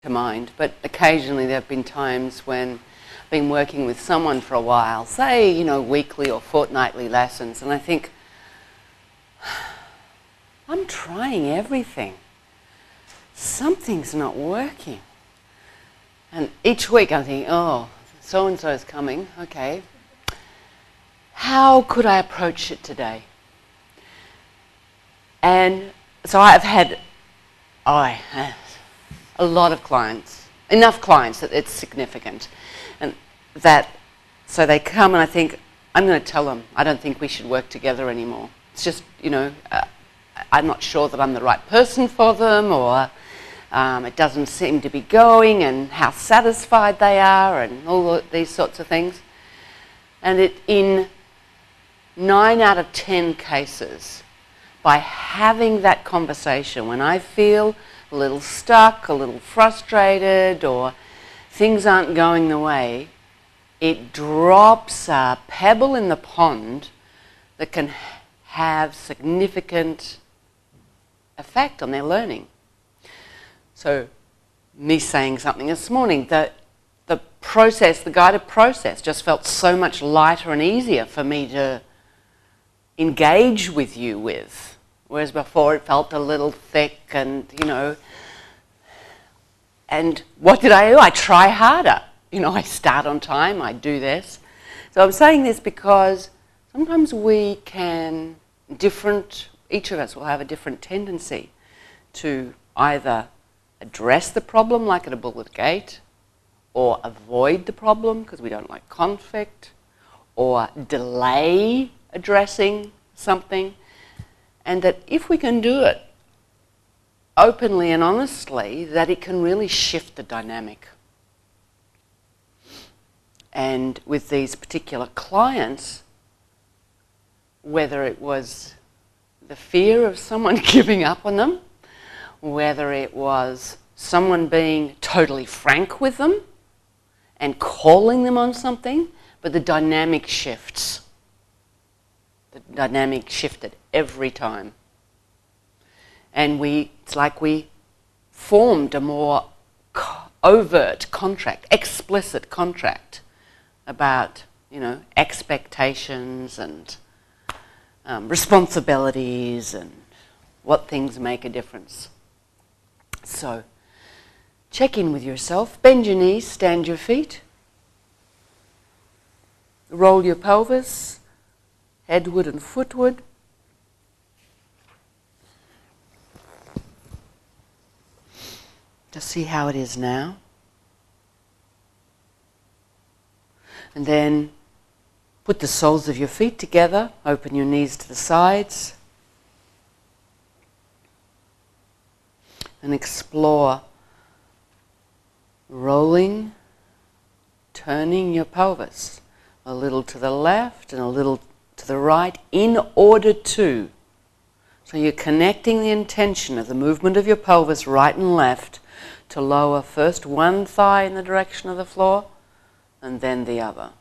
to mind, but occasionally there have been times when I've been working with someone for a while, say, you know, weekly or fortnightly lessons, and I think, I'm trying everything. Something's not working. And each week I'm thinking, oh, so-and-so's coming, okay. How could I approach it today? And so I've had a lot of clients, enough clients that it's significant. And that, so they come and I think, I'm going to tell them, I don't think we should work together anymore. It's just, you know, I'm not sure that I'm the right person for them, or it doesn't seem to be going, and how satisfied they are, and all these sorts of things. And in 9 out of 10 cases, by having that conversation, when I feel a little stuck, a little frustrated, or things aren't going the way, it drops a pebble in the pond that can have significant effect on their learning. So, me saying something this morning, the process, the guided process, just felt so much lighter and easier for me to engage with you with. Whereas before it felt a little thick and, you know, and what did I do? I try harder. You know, I start on time, I do this. So I'm saying this because sometimes we can, each of us will have a different tendency to either address the problem like at a bullet gate, or avoid the problem because we don't like conflict, or delay addressing something. And that if we can do it openly and honestly, that it can really shift the dynamic. And with these particular clients, whether it was the fear of someone giving up on them, whether it was someone being totally frank with them and calling them on something, but the dynamic shifts. The dynamic shifted every time. And it's like we formed a more overt contract, explicit contract about, you know, expectations and responsibilities and what things make a difference. So, check in with yourself. Bend your knees, stand your feet. Roll your pelvis, headward and footward. Just see how it is now. And then put the soles of your feet together, open your knees to the sides, and explore rolling, turning your pelvis a little to the left and a little to the right in order to. So you're connecting the intention of the movement of your pelvis right and left to lower first one thigh in the direction of the floor and then the other.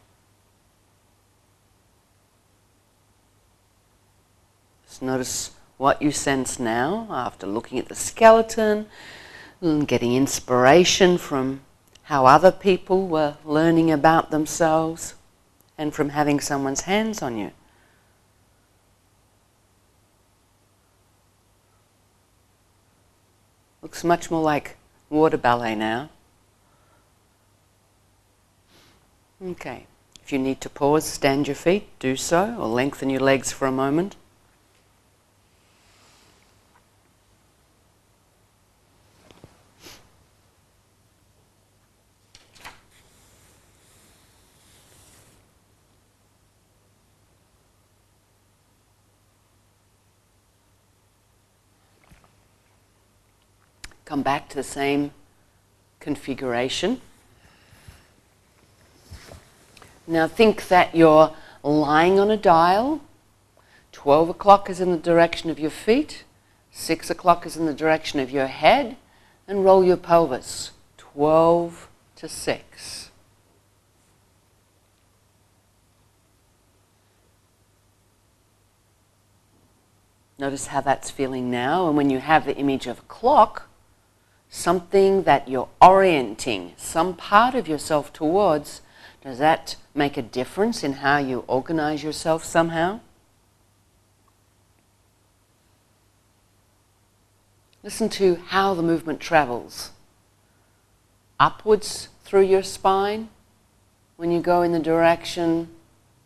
Just notice what you sense now after looking at the skeleton and getting inspiration from how other people were learning about themselves and from having someone's hands on you. Looks much more like water ballet now. Okay, if you need to pause, stand your feet, do so, or lengthen your legs for a moment. Come back to the same configuration. Now think that you're lying on a dial. 12 o'clock is in the direction of your feet. 6 o'clock is in the direction of your head. And roll your pelvis. 12 to 6. Notice how that's feeling now. And when you have the image of a clock, something that you're orienting some part of yourself towards, does that make a difference in how you organize yourself somehow? Listen to how the movement travels. Upwards through your spine when you go in the direction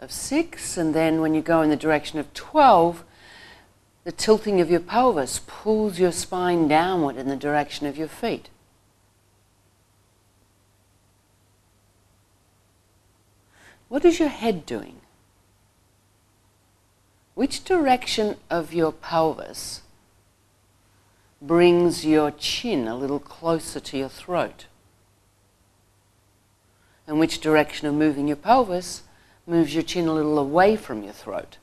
of 6, and then when you go in the direction of 12, the tilting of your pelvis pulls your spine downward in the direction of your feet. What is your head doing? Which direction of your pelvis brings your chin a little closer to your throat? And which direction of moving your pelvis moves your chin a little away from your throat?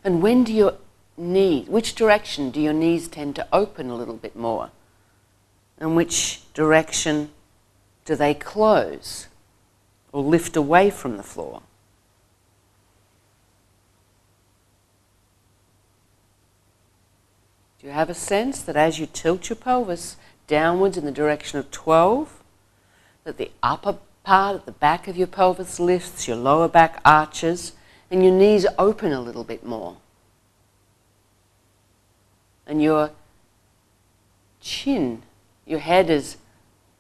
And when do your knees, which direction do your knees tend to open a little bit more? And which direction do they close or lift away from the floor? Do you have a sense that as you tilt your pelvis downwards in the direction of 12, that the upper part at the back of your pelvis lifts, your lower back arches, and your knees open a little bit more? And your chin, your head is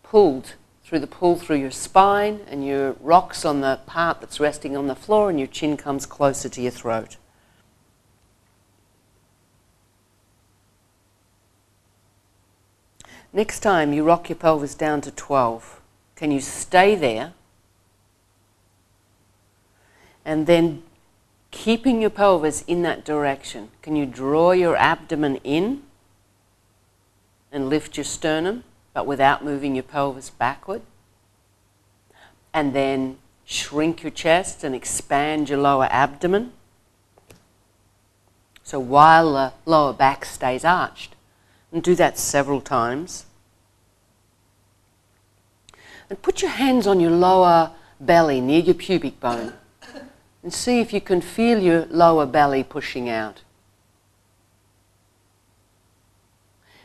pulled through the pull through your spine, and your rocks on the part that's resting on the floor, and your chin comes closer to your throat. Next time you rock your pelvis down to 12, can you stay there? And then, keeping your pelvis in that direction, can you draw your abdomen in and lift your sternum, but without moving your pelvis backward? And then shrink your chest and expand your lower abdomen. So while the lower back stays arched. And do that several times. And put your hands on your lower belly near your pubic bone. And see if you can feel your lower belly pushing out.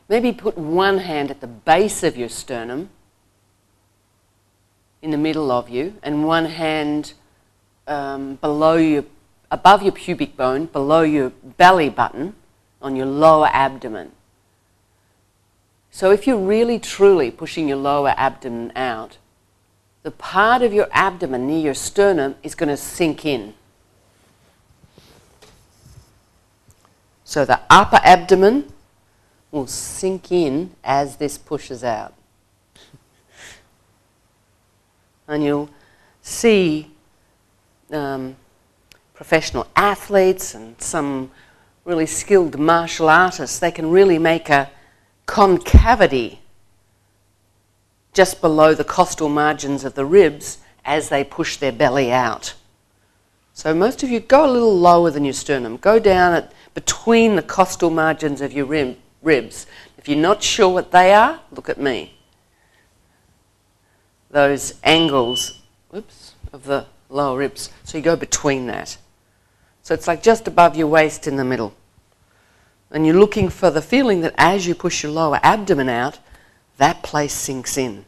Maybe put one hand at the base of your sternum, in the middle of you, and one hand above your pubic bone, below your belly button, on your lower abdomen. So if you're really truly pushing your lower abdomen out, the part of your abdomen near your sternum is going to sink in. So the upper abdomen will sink in as this pushes out. And you'll see professional athletes and some really skilled martial artists, they can really make a concavity just below the costal margins of the ribs as they push their belly out. So most of you go a little lower than your sternum. Go down at between the costal margins of your ribs. If you're not sure what they are, look at me. Those angles, of the lower ribs. So you go between that. So it's like just above your waist in the middle. And you're looking for the feeling that as you push your lower abdomen out, that place sinks in.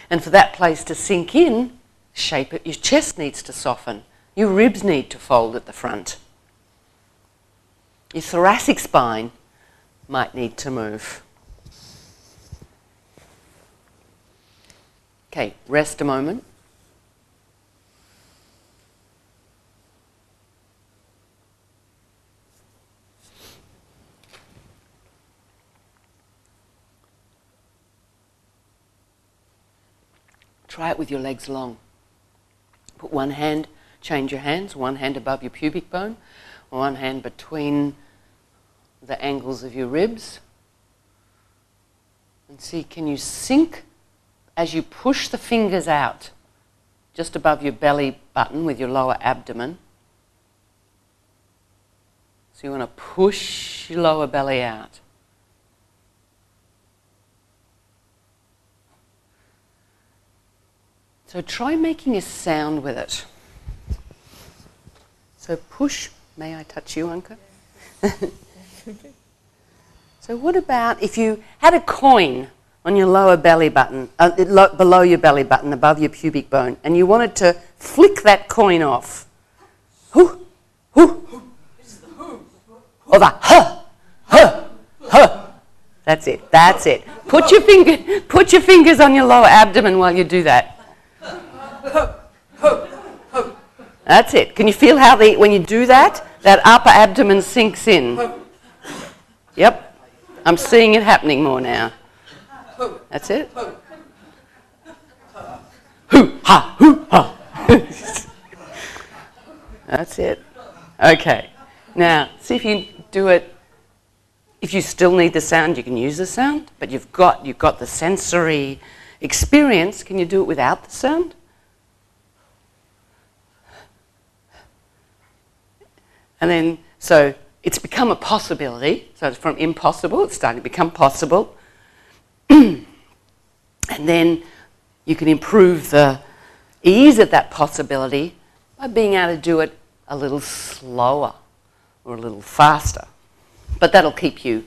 And for that place to sink in, shape it. Your chest needs to soften. Your ribs need to fold at the front. Your thoracic spine might need to move. Okay, rest a moment. Try it with your legs long. Put one hand, change your hands, one hand above your pubic bone, one hand between the angles of your ribs. And see, can you sink as you push the fingers out just above your belly button with your lower abdomen? So you want to push your lower belly out. So try making a sound with it. So push. May I touch you, Anka? So what about if you had a coin on your lower belly button, below your belly button, above your pubic bone, and you wanted to flick that coin off? Hoo, hoo. Or the huh, huh, huh. That's it. That's it. Put your fingers on your lower abdomen while you do that. That's it. Can you feel how when you do that, that upper abdomen sinks in? Yep. I'm seeing it happening more now. That's it. Hoo ha, hoo ha. That's it. Okay. Now, see if you do it. If you still need the sound, you can use the sound, but you've got the sensory experience. Can you do it without the sound? And then, so it's become a possibility. So it's from impossible, it's starting to become possible. And then you can improve the ease of that possibility by being able to do it a little slower or a little faster. But that'll keep you,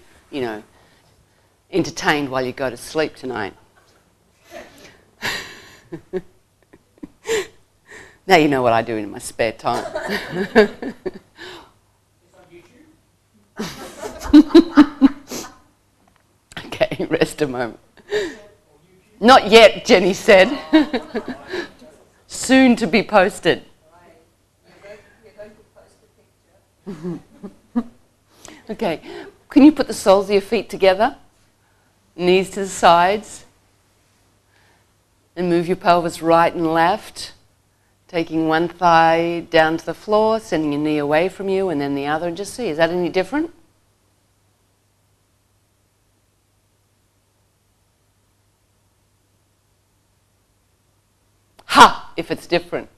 entertained while you go to sleep tonight. Now you know what I do in my spare time. Okay, rest a moment. Not yet, Jenny said. Soon to be posted. Okay, can you put the soles of your feet together? Knees to the sides. And move your pelvis right and left. Taking one thigh down to the floor, sending your knee away from you, and then the other, and just see, is that any different? Ha! If it's different.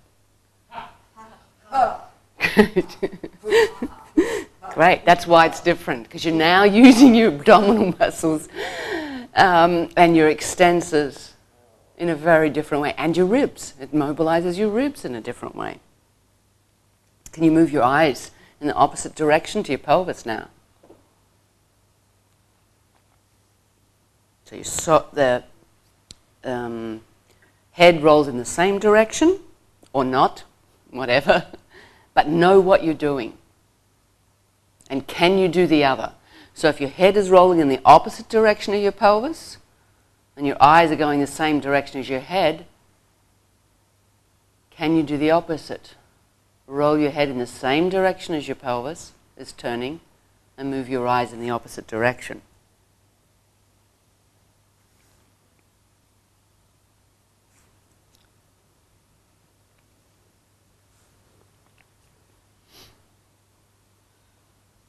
Great, that's why it's different, because you're now using your abdominal muscles and your extensors in a very different way, and your ribs. It mobilizes your ribs in a different way. Can you move your eyes in the opposite direction to your pelvis now? So the head rolls in the same direction, or not, whatever, but know what you're doing. And can you do the other? So if your head is rolling in the opposite direction of your pelvis, and your eyes are going the same direction as your head, can you do the opposite? Roll your head in the same direction as your pelvis is turning, and move your eyes in the opposite direction.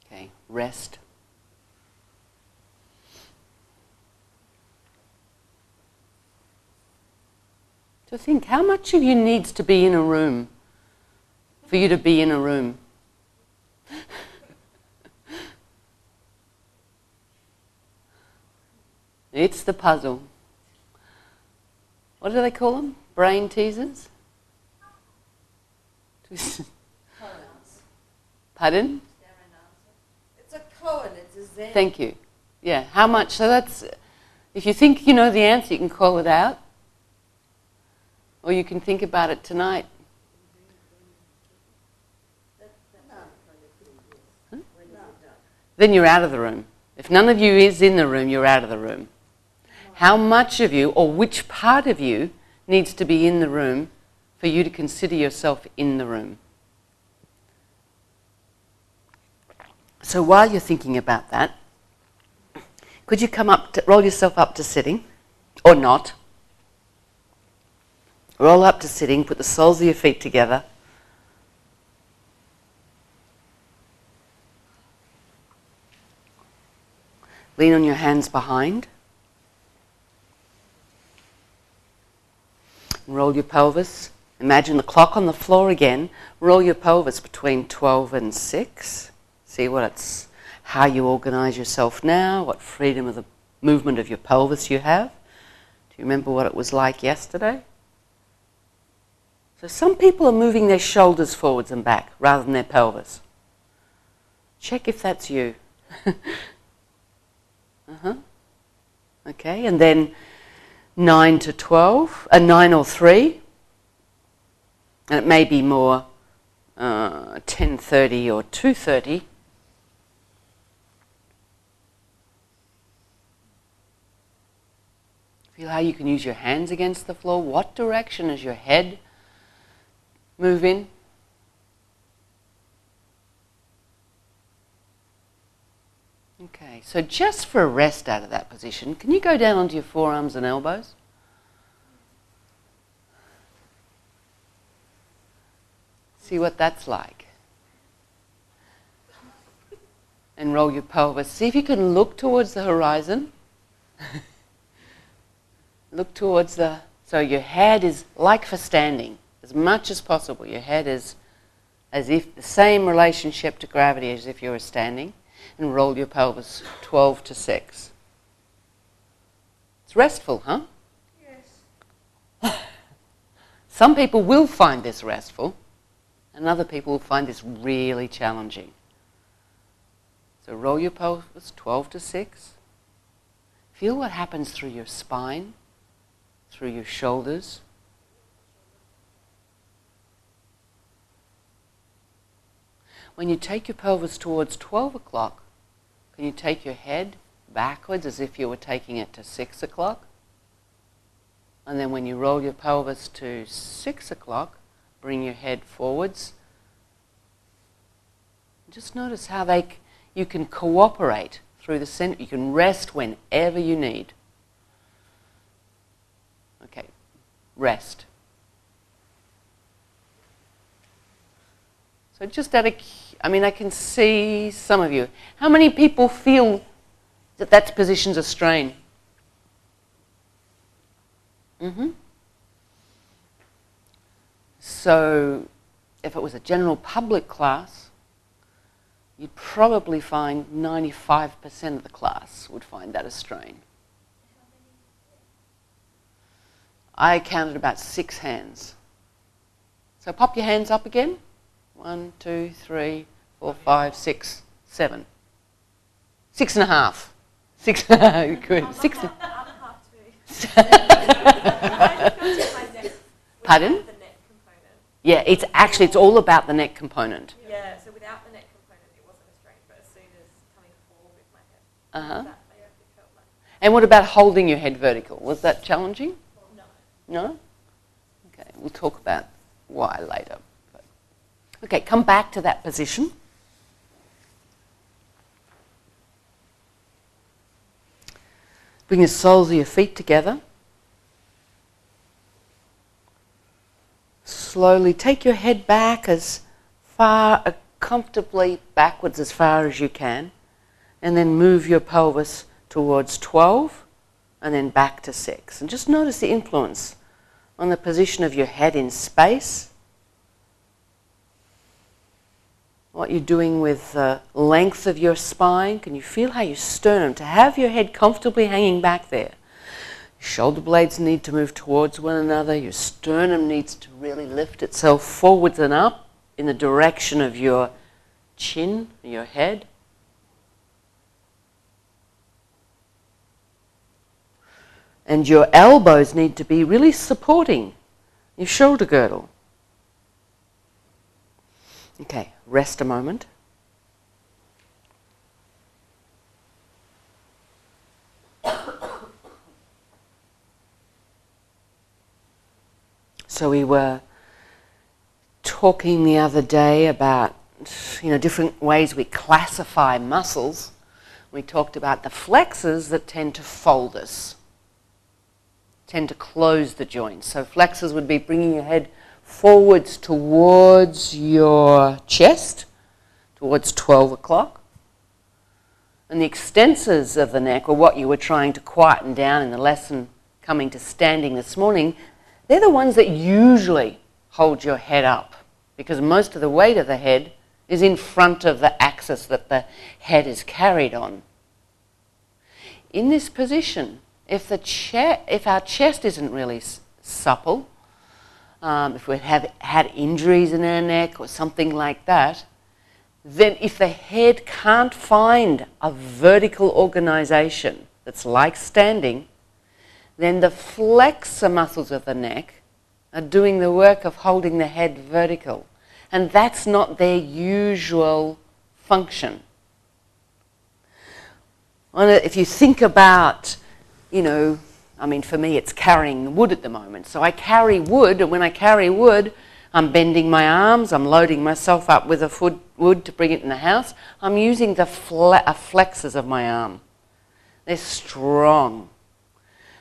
Okay, rest. So think, how much of you needs to be in a room for you to be in a room? It's the puzzle. What do they call them? Brain teasers? Pardon? It's a koan, it's a zen. Thank you. Yeah, how much? So that's, if you think you know the answer, you can call it out. Or you can think about it tonight. Huh? Then you're out of the room. If none of you is in the room, you're out of the room. How much of you, or which part of you, needs to be in the room for you to consider yourself in the room? So while you're thinking about that, could you roll yourself up to sitting, or not? Roll up to sitting, put the soles of your feet together. Lean on your hands behind. Roll your pelvis. Imagine the clock on the floor again. Roll your pelvis between 12 and 6. See how you organize yourself now, what freedom of the movement of your pelvis you have. Do you remember what it was like yesterday? So some people are moving their shoulders forwards and back rather than their pelvis. Check if that's you. Okay, and then 9 to 12, 9 or 3. And it may be more 10:30 or 2:30. Feel how you can use your hands against the floor. What direction is your head move in? Okay, so just for a rest out of that position, can you go down onto your forearms and elbows? See what that's like. And roll your pelvis. See if you can look towards the horizon. Look towards so your head is like for standing, as much as possible. Your head is as if the same relationship to gravity as if you were standing. And roll your pelvis 12 to 6. It's restful, huh? Yes. Some people will find this restful, and other people will find this really challenging. So roll your pelvis 12 to 6. Feel what happens through your spine, through your shoulders. When you take your pelvis towards 12 o'clock, can you take your head backwards as if you were taking it to 6 o'clock? And then when you roll your pelvis to 6 o'clock, bring your head forwards. Just notice how you can cooperate through the center. You can rest whenever you need. Okay, rest. So just I can see some of you. How many people feel that position's a strain? So if it was a general public class, you'd probably find 95% of the class would find that a strain. I counted about 6 hands. So pop your hands up again. 1, 2, 3, 4, 5, 6, 7. 6.5. 6. Good. 6. Pardon? Yeah, it's all about the neck component. Yeah, so without the neck component, it wasn't a strain, but as soon as coming forward with my head, that layer felt like. And what about holding your head vertical? Was that challenging? No. No? Okay, we'll talk about why later. Okay, come back to that position. Bring the soles of your feet together. Slowly take your head back as far, comfortably backwards as far as you can. And then move your pelvis towards 12 and then back to 6. And just notice the influence on the position of your head in space. What you're doing with the length of your spine. Can you feel how your sternum, to have your head comfortably hanging back there. Shoulder blades need to move towards one another. Your sternum needs to really lift itself forwards and up in the direction of your chin, your head. And your elbows need to be really supporting your shoulder girdle. Okay, rest a moment. So we were talking the other day about, different ways we classify muscles. We talked about the flexors that tend to fold us, tend to close the joints. So flexors would be bringing your head forwards towards your chest, towards 12 o'clock. And the extensors of the neck, or what you were trying to quieten down in the lesson coming to standing this morning, they're the ones that usually hold your head up, because most of the weight of the head is in front of the axis that the head is carried on. In this position, if our chest isn't really supple, if we have had injuries in our neck or something like that, then if the head can't find a vertical organisation that's like standing, then the flexor muscles of the neck are doing the work of holding the head vertical. And that's not their usual function. If you think about, you know, I mean, for me it's carrying wood at the moment. So I carry wood, and when I carry wood, I'm bending my arms, I'm loading myself up with a wood to bring it in the house. I'm using the flexors of my arm. They're strong.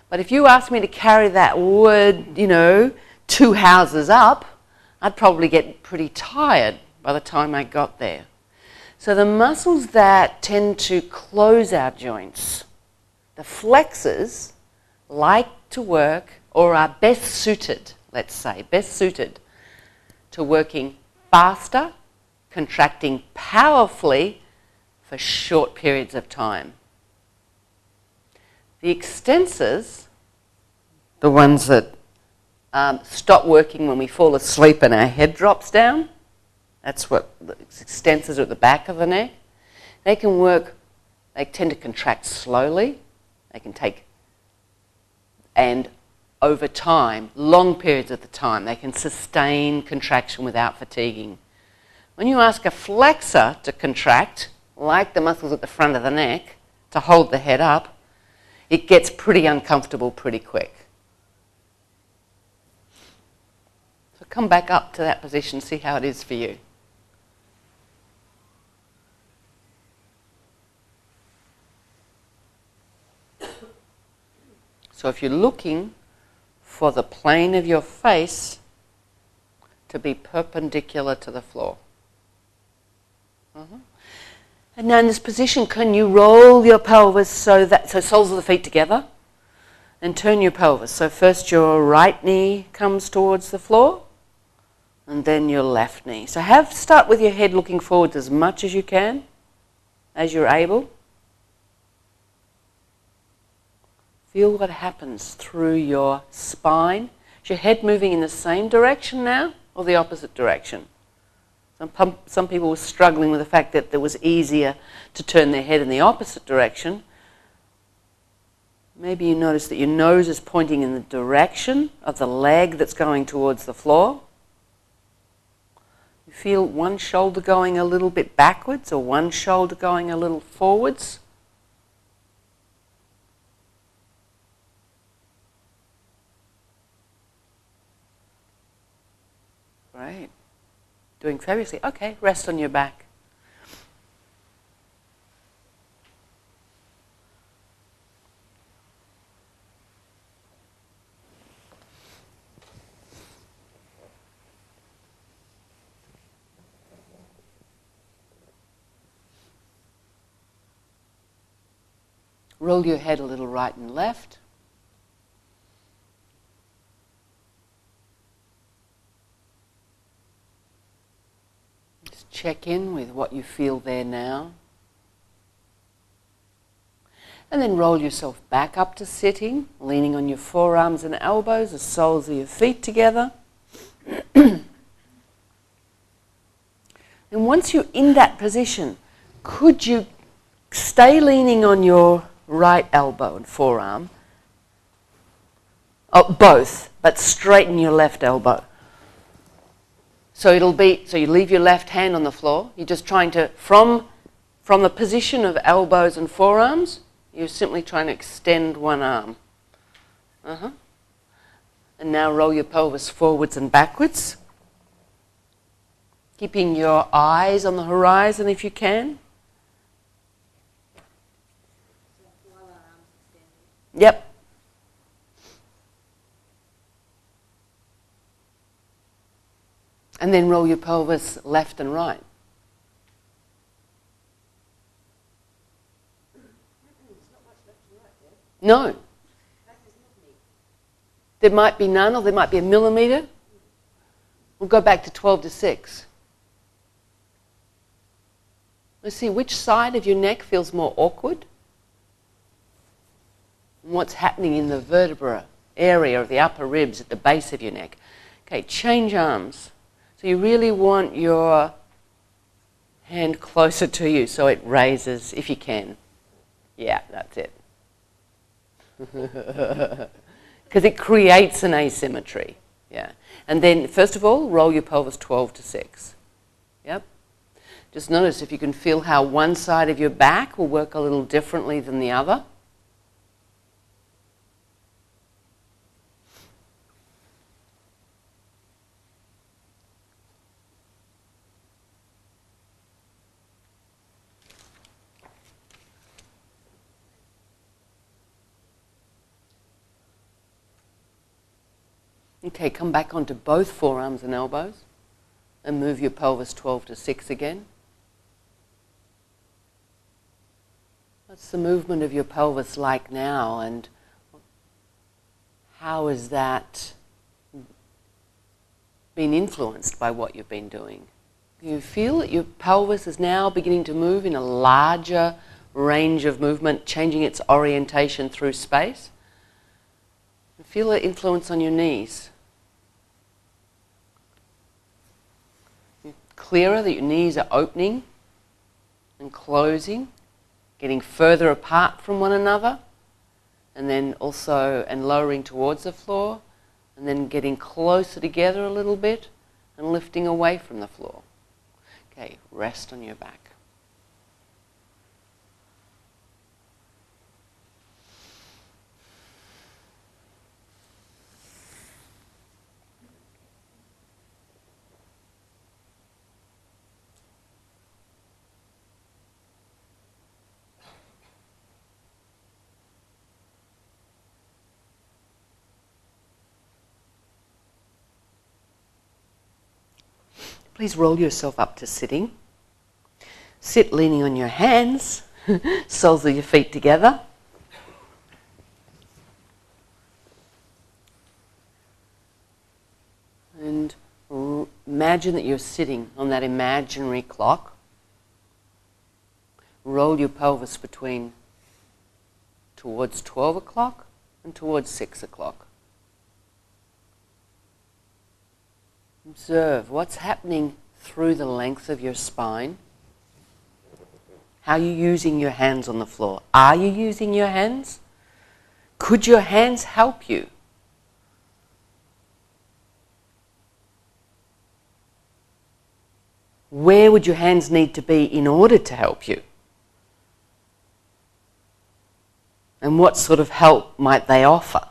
But if you ask me to carry that wood, you know, 2 houses up, I'd probably get pretty tired by the time I got there. So the muscles that tend to close our joints, the flexors, like to work, or are best suited, let's say, best suited to working faster, contracting powerfully for short periods of time. The extensors, the ones that stop working when we fall asleep and our head drops down, that's what the extensors are at the back of the neck. They can work, they tend to contract slowly, they can take, and over time, long periods of the time, they can sustain contraction without fatiguing. When you ask a flexor to contract, like the muscles at the front of the neck, to hold the head up, it gets pretty uncomfortable pretty quick. So come back up to that position, see how it is for you. So if you're looking for the plane of your face to be perpendicular to the floor. And now in this position, can you roll your pelvis so soles of the feet together and turn your pelvis. So first your right knee comes towards the floor and then your left knee. So start with your head looking forward as much as you can, as you're able. Feel what happens through your spine. Is your head moving in the same direction now or the opposite direction? Some people were struggling with the fact that it was easier to turn their head in the opposite direction. Maybe you notice that your nose is pointing in the direction of the leg that's going towards the floor. You feel one shoulder going a little bit backwards or one shoulder going a little forwards. Great. Doing fabulously. Okay, rest on your back. Roll your head a little right and left. Check in with what you feel there now. And then roll yourself back up to sitting, leaning on your forearms and elbows, the soles of your feet together. And once you're in that position, could you stay leaning on your right elbow and forearm? Oh, both, but straighten your left elbow. So you leave your left hand on the floor. You're just trying to, from the position of elbows and forearms, you're simply trying to extend one arm. And now roll your pelvis forwards and backwards. Keeping your eyes on the horizon if you can. Yep. And then roll your pelvis left and right. No. There might be none, or there might be a millimetre. We'll go back to 12 to 6. Let's see which side of your neck feels more awkward. And what's happening in the vertebra area of the upper ribs at the base of your neck. Okay, change arms. So you really want your hand closer to you so it raises, if you can. Yeah, that's it. Because it creates an asymmetry. Yeah. And then, first of all, roll your pelvis 12 to 6. Yep. Just notice if you can feel how one side of your back will work a little differently than the other. Okay, come back onto both forearms and elbows and move your pelvis 12 to 6 again. What's the movement of your pelvis like now, and how has that been influenced by what you've been doing? You feel that your pelvis is now beginning to move in a larger range of movement, changing its orientation through space. Feel the influence on your knees. Clearer that your knees are opening and closing, getting further apart from one another, and then also lowering towards the floor, and then getting closer together a little bit and lifting away from the floor. Okay, rest on your back. Please roll yourself up to sitting. Sit leaning on your hands, soles of your feet together. And imagine that you're sitting on that imaginary clock. Roll your pelvis towards 12 o'clock and towards 6 o'clock. Observe what's happening through the length of your spine. How are you using your hands on the floor? Are you using your hands? Could your hands help you? Where would your hands need to be in order to help you? And what sort of help might they offer?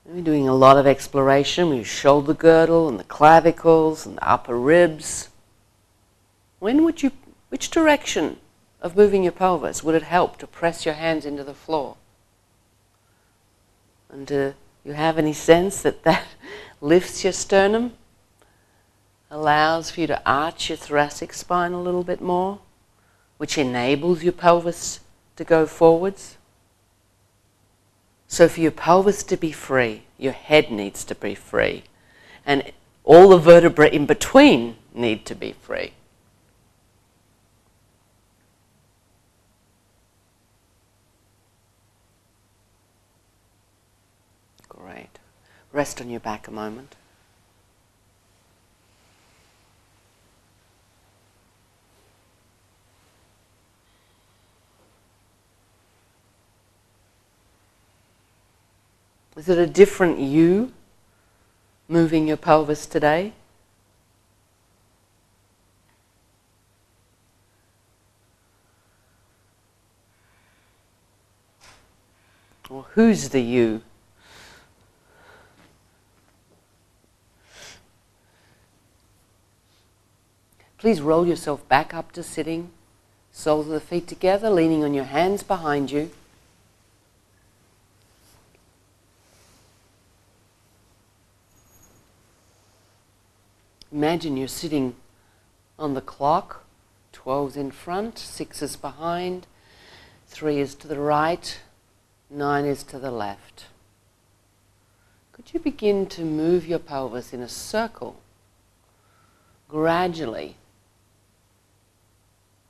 We're doing a lot of exploration with shoulder girdle and the clavicles and the upper ribs. Which direction of moving your pelvis would it help to press your hands into the floor? And do you have any sense that that lifts your sternum? Allows for you to arch your thoracic spine a little bit more, which enables your pelvis to go forwards? So for your pelvis to be free, your head needs to be free. And all the vertebrae in between need to be free. Great. Rest on your back a moment. Is it a different you moving your pelvis today? Or who's the you? Please roll yourself back up to sitting, soles of the feet together, leaning on your hands behind you. Imagine you're sitting on the clock, 12's in front, 6 is behind, 3 is to the right, 9 is to the left. Could you begin to move your pelvis in a circle, gradually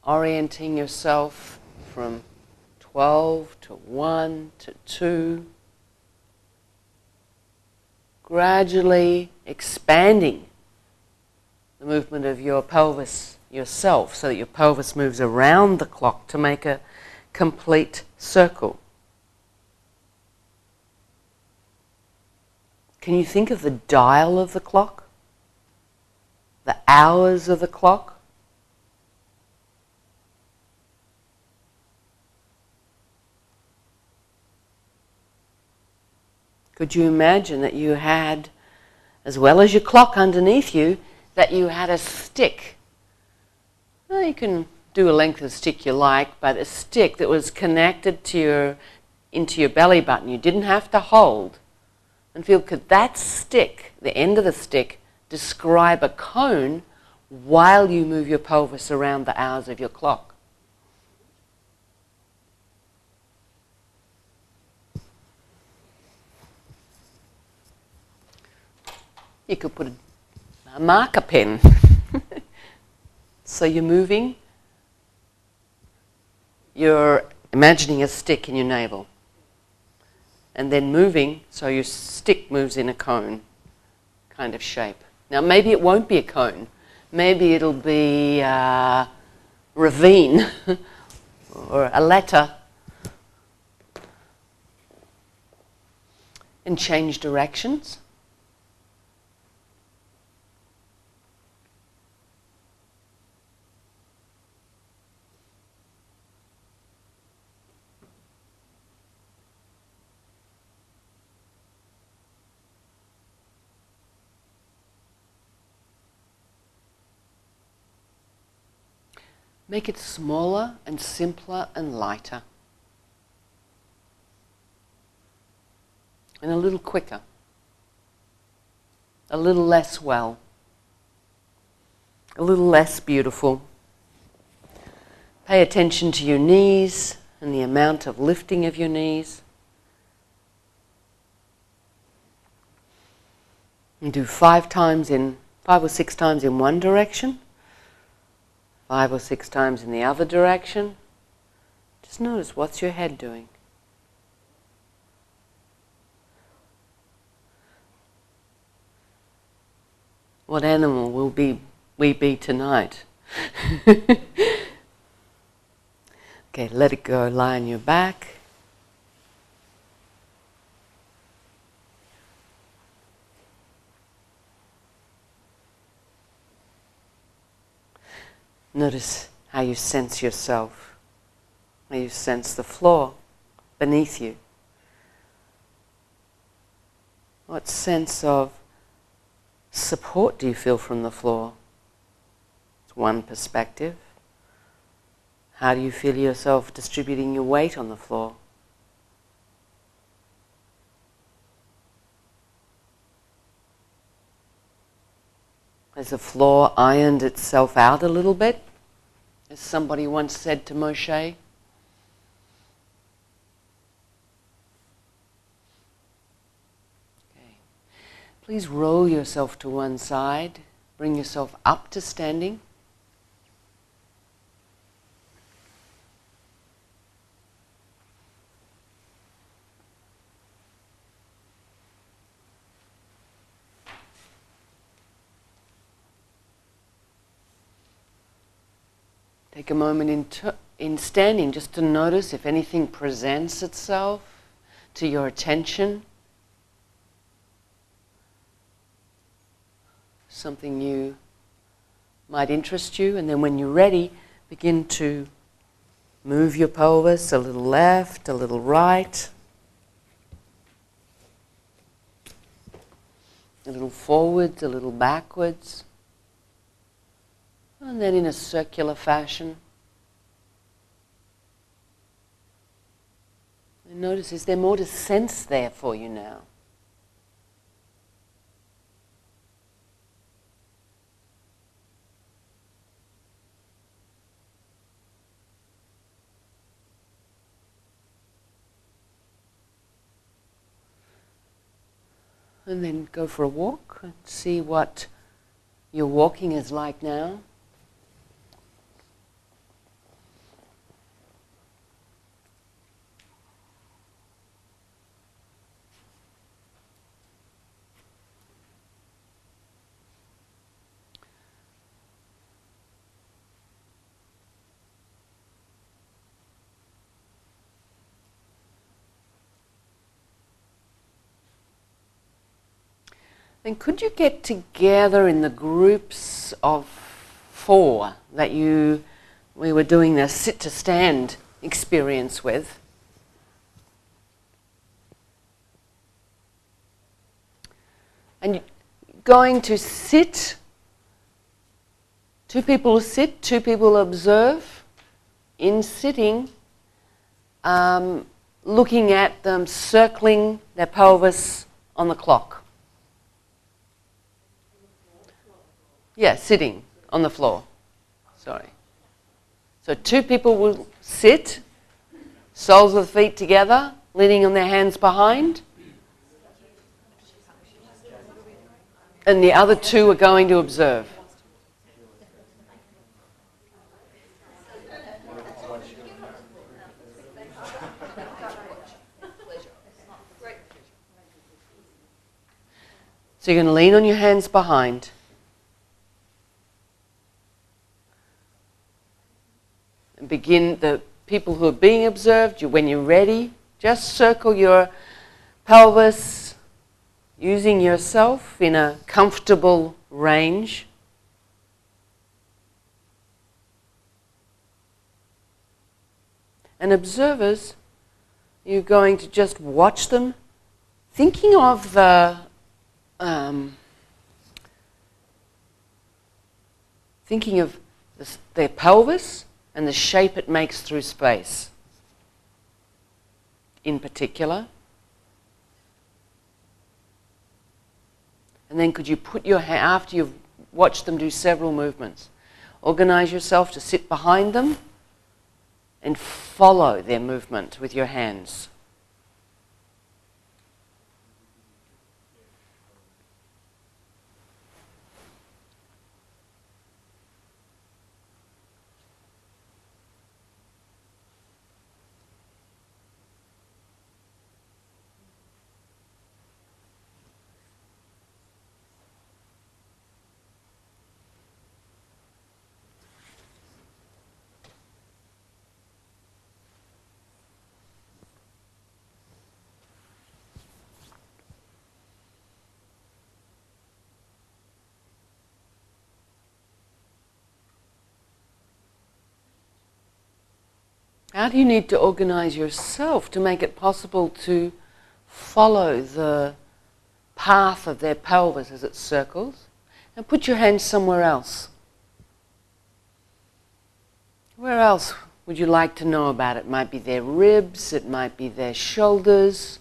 orienting yourself from 12 to 1 to 2, gradually expanding the movement of your pelvis yourself so that your pelvis moves around the clock to make a complete circle. Can you think of the dial of the clock? The hours of the clock? Could you imagine that you had, as well as your clock underneath you, that you had a stick? Well, you can do a length of stick you like, but a stick that was connected to into your belly button. You didn't have to hold. And feel, could that stick, the end of the stick, describe a cone while you move your pelvis around the hours of your clock? You could put a marker pen. So you're moving, you're imagining a stick in your navel. And then moving, so your stick moves in a cone kind of shape. Now maybe it won't be a cone. Maybe it'll be a ravine or a letter. And change directions. Make it smaller and simpler and lighter. And a little quicker. A little less well. A little less beautiful. Pay attention to your knees and the amount of lifting of your knees. And do 5 or 6 times in one direction. 5 or 6 times in the other direction. Just notice, what's your head doing? What animal will we be tonight? Okay, let it go. Lie on your back. Notice how you sense yourself, how you sense the floor beneath you. What sense of support do you feel from the floor? It's one perspective. How do you feel yourself distributing your weight on the floor? Has the floor ironed itself out a little bit? As somebody once said to Moshe. Okay. Please roll yourself to one side. Bring yourself up to standing. Take a moment in standing just to notice if anything presents itself to your attention. Something new might interest you, and then when you're ready, begin to move your pelvis a little left, a little right, a little forwards, a little backwards. And then in a circular fashion. And notice, is there more to sense there for you now? And then go for a walk and see what your walking is like now. then could you get together in the groups of 4 that we were doing the sit to stand experience with? And you're going to sit, 2 people will sit, 2 people will observe. In sitting, looking at them circling their pelvis on the clock. Yeah, sitting on the floor. Sorry. So 2 people will sit, soles of the feet together, leaning on their hands behind. And the other 2 are going to observe. So you're going to lean on your hands behind. And begin, the people who are being observed, when you're ready, just circle your pelvis using yourself in a comfortable range. And observers, you're going to just watch them, thinking of the their pelvis and the shape it makes through space in particular. And then could you put your hand, after you've watched them do several movements, organize yourself to sit behind them and follow their movement with your hands. How do you need to organize yourself to make it possible to follow the path of their pelvis as it circles? And put your hands somewhere else. Where else would you like to know about it? It might be their ribs, it might be their shoulders.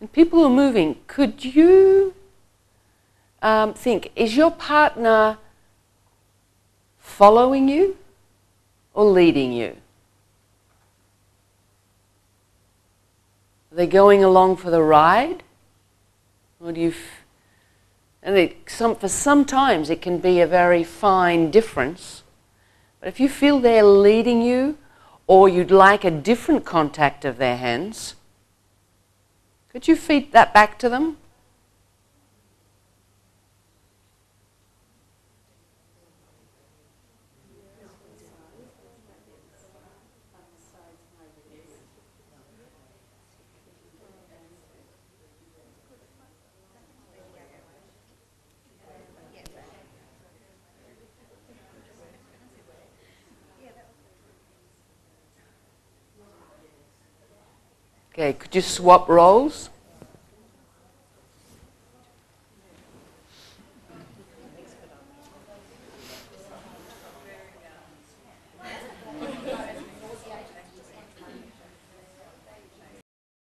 And people who are moving, could you think, is your partner following you or leading you? Are they going along for the ride? Or do you... for sometimes it can be a very fine difference. But if you feel they're leading you, or you'd like a different contact of their hands, could you feed that back to them? Okay, could you swap roles?